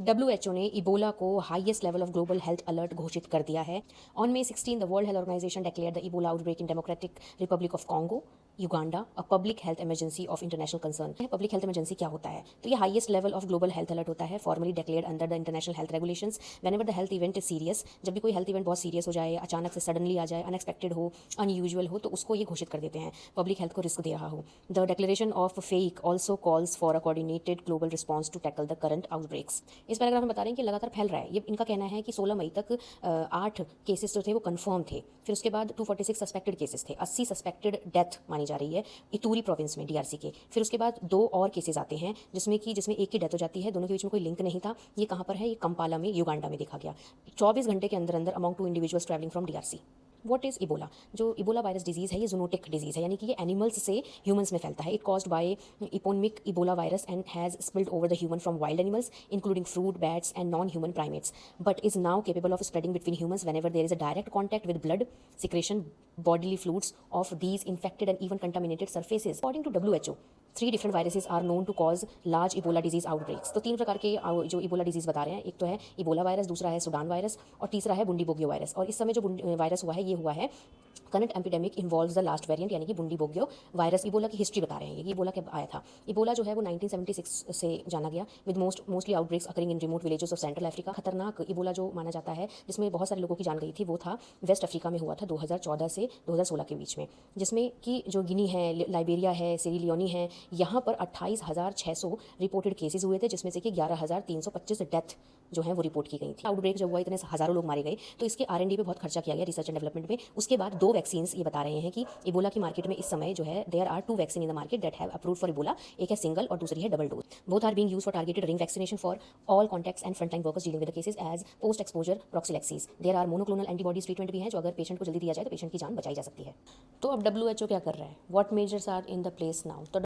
WHO ने Ebola को highest level of global health alert घोषित कर दिया है। On May 16 the World Health Organization declared the Ebola outbreak in Democratic Republic of Congo Uganda a public health emergency of international concern. Public health emergency क्या होता है? तो ये highest level of global health alert होता है, formally declared under the International Health Regulations whenever the health event is serious. जब भी कोई हेल्थ इवेंट बहुत सीरियस हो जाए, अचानक से सडनली आ जाए, अनएक्सपेक्टेड हो, अनयूजुअल हो, तो उसको ये घोषित कर देते हैं पब्लिक हेल्थ को रिस्क दे रहा हो। The declaration of fake also calls for a coordinated global response to tackle the current outbreaks. इस पैराग्राफ में बता रहे हैं कि लगातार फैल रहा है। ये इनका कहना है कि 16 मई तक 8 केसेस जो थे वो कंफर्म थे। फिर उसके बाद 246 सस्पेक्टेड केसेस थे, 80 सस्पेक्टेड डेथ मानी जा रही है इतूरी प्रोविंस में, डीआरसी के। फिर उसके बाद 2 और केसेस आते हैं जिसमें एक की डेथ हो जाती है, दोनों के बीच में कोई लिंक नहीं था। ये कहाँ पर है? ये कंपाला में, युगांडा में देखा गया 24 घंटे के अंदर अंदर among 2 individuals travelling from DRC. What is Ebola? जो इबोला वायरस डिजीज़ है ये जूनोटिक डिजीज़ है, यानी कि ये एनिमल्स से ह्यूमंस में फैलता है। It caused by eponymic Ebola virus and has spilled over the human from wild animals including fruit bats and non human primates, but is now capable of spreading between humans whenever there is a direct contact with blood, secretion, bodily fluids of these infected and even contaminated surfaces. According to WHO, 3 different viruses are known to cause large Ebola disease outbreaks. तो 3 प्रकार के जो Ebola disease बता रहे हैं, एक तो है इबोला वायरस, दूसरा है सुडान वायरस और तीसरा है बुंडीबोग्यो वायरस। और इस समय जो वायरस हुआ है ये हुआ है current epidemic involves the last variant, यानी कि बुंडीबोग्यो वायरस। इबोला की हिस्ट्री बता रहे हैं, ये इबोला कब आया था। इबोला जो है वो 1976 से जाना गया, with mostly outbreaks occurring in remote villages of central Africa. खतरनाक इबोला जो माना जाता है, जिसमें बहुत सारे लोगों की जान गई थी, वो था वेस्ट अफ्रीका में हुआ था 2014 से 2016 के बीच में, जिसमें कि जो गिनी है, लाइबेरिया है, सीरीलियोनी है, यहाँ पर 28,600 रिपोर्टेड केसेस हुए थे, जिसमें से कि 11,325 डेथ जो है वो रिपोर्ट की गई थी। आउटब्रेक जब हुआ इतने हज़ारों लोग मारे गए, तो इसके R&D पे बहुत खर्चा किया गया, रिसर्च एंड डेवलपमेंट में। उसके बाद 2 वैक्सीन्स ये बता रहे हैं कि इबोला की मार्केट में इस समय जो है there are 2 vaccine in the market that have approved for Ebola. एक है सिंगल और दूसरी है double dose. Both are being used for targeted ring vaccination for all contacts and frontline workers dealing with the cases as post exposure prophylaxis. There are monoclonal antibodies treatment भी है, जो अगर patient को जल्दी दिया जाए तो पेशेंट की जान बचाई जा सकती है। तो अब WHO क्या कर रहा है? What measures are in the place now? तो